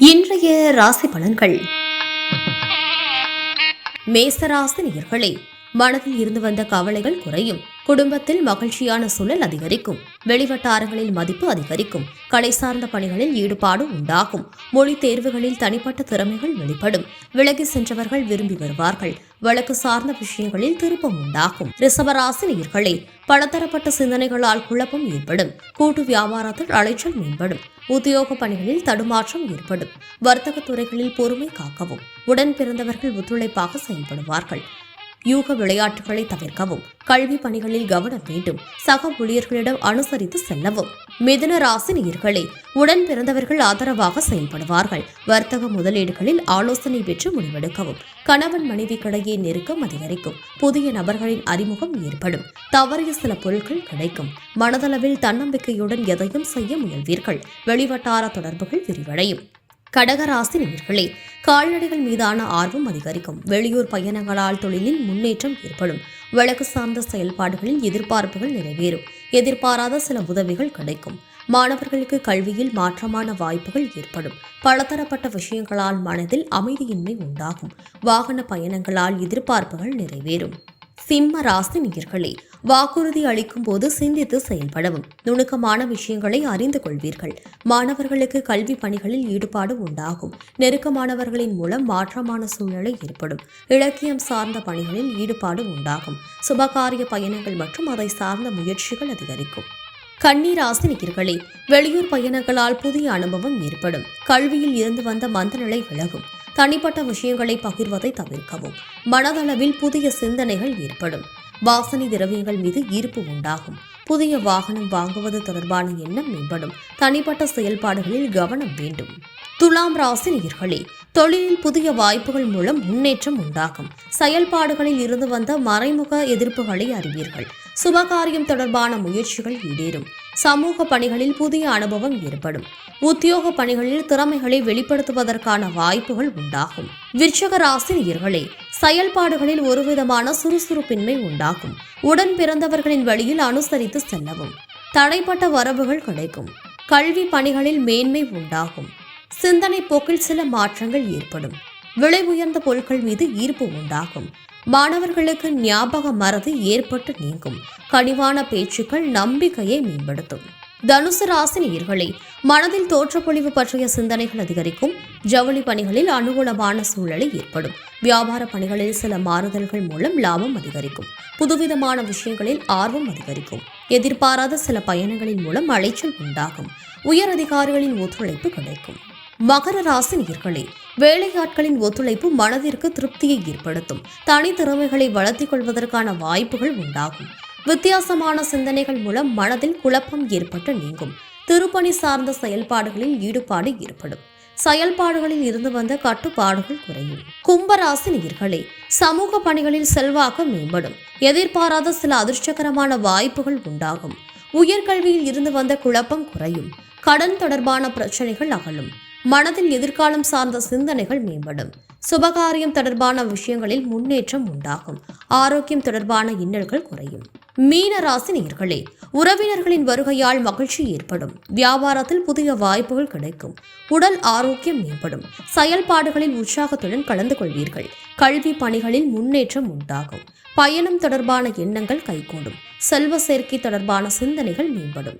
இன்றைய ராசி பலன்கள். மேசராசி நேயர்களே, மனதில் இருந்து வந்த கவலைகள் குறையும். குடும்பத்தில் மகிழ்ச்சியான சூழல் அதிகரிக்கும். வெளிவட்டாரங்களில் மதிப்பு அதிகரிக்கும். கலை சார்ந்த பணிகளில் ஈடுபாடு உண்டாகும். மொழி தேர்வுகளில் தனிப்பட்ட திறமைகள் வெளிப்படும். விலகி சென்றவர்கள் விரும்பி வருவார்கள். வழக்கு சார்ந்த விஷயங்களில் திருப்பம் உண்டாகும். ரிஷபராசி நேயர்களே, பலதரப்பட்ட சிந்தனைகளால் குழப்பம் ஏற்படும். கூட்டு வியாபாரத்தில் அலைச்சல் மேம்படும். உத்தியோக பணிகளில் தடுமாற்றம் ஏற்படும். வர்த்தக துறைகளில் பொறுமை காக்கவும். உடன் பிறந்தவர்கள் ஒத்துழைப்பாக செயல்படுவார்கள். யூக விளையாட்டுகளை தவிர்க்கவும். கல்வி பணிகளில் கவனம் வேண்டும். சக ஊழியர்களிடம் அனுசரித்து செல்லவும். மிதுன ராசி நேயர்களே, உடன் பிறந்தவர்கள் ஆதரவாக செயல்படுவார்கள். வர்த்தக முதலீடுகளில் ஆலோசனை பெற்று முடிவெடுக்கவும். கணவன் மனைவிக்கிடையே நெருக்கம் அதிகரிக்கும். புதிய நபர்களின் அறிமுகம் ஏற்படும். தவறிய சில பொருட்கள் கிடைக்கும். மனதளவில் தன்னம்பிக்கையுடன் எதையும் செய்ய முயல்வீர்கள். வெளிவட்டார தொடர்புகள் விரிவடையும். கடகராசி நேயர்களே, கால்நடைகள் மீதான ஆர்வம் அதிகரிக்கும். வெளியூர் பயணங்களால் தொழிலில் முன்னேற்றம் ஏற்படும். வழக்கு சார்ந்த செயல்பாடுகளில் எதிர்பார்ப்புகள் நிறைவேறும். எதிர்பாராத சில உதவிகள் கிடைக்கும். மாணவர்களுக்கு கல்வியில் மாற்றமான வாய்ப்புகள் ஏற்படும். பலதரப்பட்ட விஷயங்களால் மனதில் அமைதியின்மை உண்டாகும். வாகன பயணங்களால் எதிர்பார்ப்புகள் நிறைவேறும். சிம்ம ராசி நேயர்களே, வாக்குறுதி அளிக்கும் போது சிந்தித்து செயல்படவும். நுணுக்கமான விஷயங்களை அறிந்து கொள்வீர்கள். மாணவர்களுக்கு கல்வி பணிகளில் ஈடுபாடு உண்டாகும். நெருக்கமானவர்களின் மூலம் மாற்றமான சூழ்நிலை ஏற்படும். இலக்கியம் சார்ந்த பணிகளில் ஈடுபாடு உண்டாகும். சுபகாரிய பயணங்கள் மற்றும் அதை சார்ந்த முயற்சிகள் அதிகரிக்கும். கன்னிராசி நேயர்களே, வெளியூர் பயணங்களால் புதிய அனுபவம் ஏற்படும். கல்வியில் இருந்து வந்த மந்தநிலை விலகும். தனிப்பட்ட விஷயங்களை பகிர்வதை தவிர்க்கவும். மனதளவில் புதிய சிந்தனைகள் ஏற்படும். வாசனை திரவியங்கள் மீது ஈர்ப்பு உண்டாகும். புதிய வாகனம் வாங்குவது தொடர்பான எண்ணம் மேம்படும். தனிப்பட்ட செயல்பாடுகளில் கவனம் வேண்டும். துலாம் ராசி நேயர்களே, தொழிலில் புதிய வாய்ப்புகள் மூலம் முன்னேற்றம் உண்டாகும். செயல்பாடுகளில் இருந்து வந்த மறைமுக எதிர்ப்புகளை அறிவீர்கள். சுபகாரியம் தொடர்பான முயற்சிகள் ஈடேறும். சமூக பணிகளில் புதிய அனுபவம் ஏற்படும். உத்தியோக பணிகளில் திறமைகளை வெளிப்படுத்துவதற்கான வாய்ப்புகள் உண்டாகும். விருச்சிக ராசி நேயர்களே, செயல்பாடுகளில் ஒருவிதமான சுறுசுறுப்பின்மை உண்டாகும். உடன் பிறந்தவர்களின் வழியில் அனுசரித்து செல்லவும். தடைப்பட்ட வரவுகள் கிடைக்கும். கல்வி பணிகளில் மேன்மை உண்டாகும். சிந்தனை போக்கில் சில மாற்றங்கள் ஏற்படும். விலை உயர்ந்த பொருட்கள் மீது ஈர்ப்பு உண்டாகும். மாணவர்களுக்கு ஞாபக மறதி ஏற்பட்டு நீங்கும். கனிவான பேச்சுக்கள் நம்பிக்கையை மேம்படுத்தும். தனுசு ராசி நேயர்களே, மனதில் தோற்றப்பொழிவு பற்றிய சிந்தனைகள் அதிகரிக்கும். ஜவுளி பணிகளில் அனுகூலமான சூழலை ஏற்படும். வியாபார பணிகளில் சில மாறுதல்கள் மூலம் லாபம் அதிகரிக்கும். புதுவிதமான விஷயங்களில் ஆர்வம் அதிகரிக்கும். எதிர்பாராத சில பயணங்களின் மூலம் அலைச்சல் உண்டாகும். உயர் அதிகாரிகளின் ஒத்துழைப்பு கிடைக்கும். மகர ராசி நேயர்களே, வேலையாட்களின் ஒத்துழைப்பு மனதிற்கு திருப்தியை ஏற்படுத்தும். தனித்திறமைகளை வளர்த்திக் கொள்வதற்கான வாய்ப்புகள் உண்டாகும். வித்தியாசமான சிந்தனைகள் மூலம் மனதில் குழப்பம் ஏற்பட்டு நீங்கும். திருப்பணி சார்ந்த செயல்பாடுகளில் ஈடுபாடு ஏற்படும். செயல்பாடுகளில் இருந்து வந்த கட்டுப்பாடுகள் குறையும். கும்பராசி நேயர்களே, சமூக பணிகளில் செல்வாக்கு மேம்படும். எதிர்பாராத சில அதிர்ஷ்டகரமான வாய்ப்புகள் உண்டாகும். உயர்கல்வியில் இருந்து வந்த குழப்பம் குறையும். கடன் தொடர்பான பிரச்சனைகள் அகலும். மனதில் எதிர்காலம் சார்ந்த சிந்தனைகள் மேம்படும். சுபகாரியம் தொடர்பான விஷயங்களில் முன்னேற்றம் உண்டாகும். ஆரோக்கியம் தொடர்பான இன்னல்கள் குறையும். மீன ராசி நேயர்களே, உறவினர்களின் வருகையால் மகிழ்ச்சி ஏற்படும். வியாபாரத்தில் புதிய வாய்ப்புகள் கிடைக்கும். உடல் ஆரோக்கியம் மேம்படும். செயல்பாடுகளில் உற்சாகத்துடன் கலந்து கொள்வீர்கள். கல்வி பணிகளில் முன்னேற்றம் உண்டாகும். பயணம் தொடர்பான எண்ணங்கள் கைகூடும். செல்வ சேர்க்கை தொடர்பான சிந்தனைகள் மேம்படும்.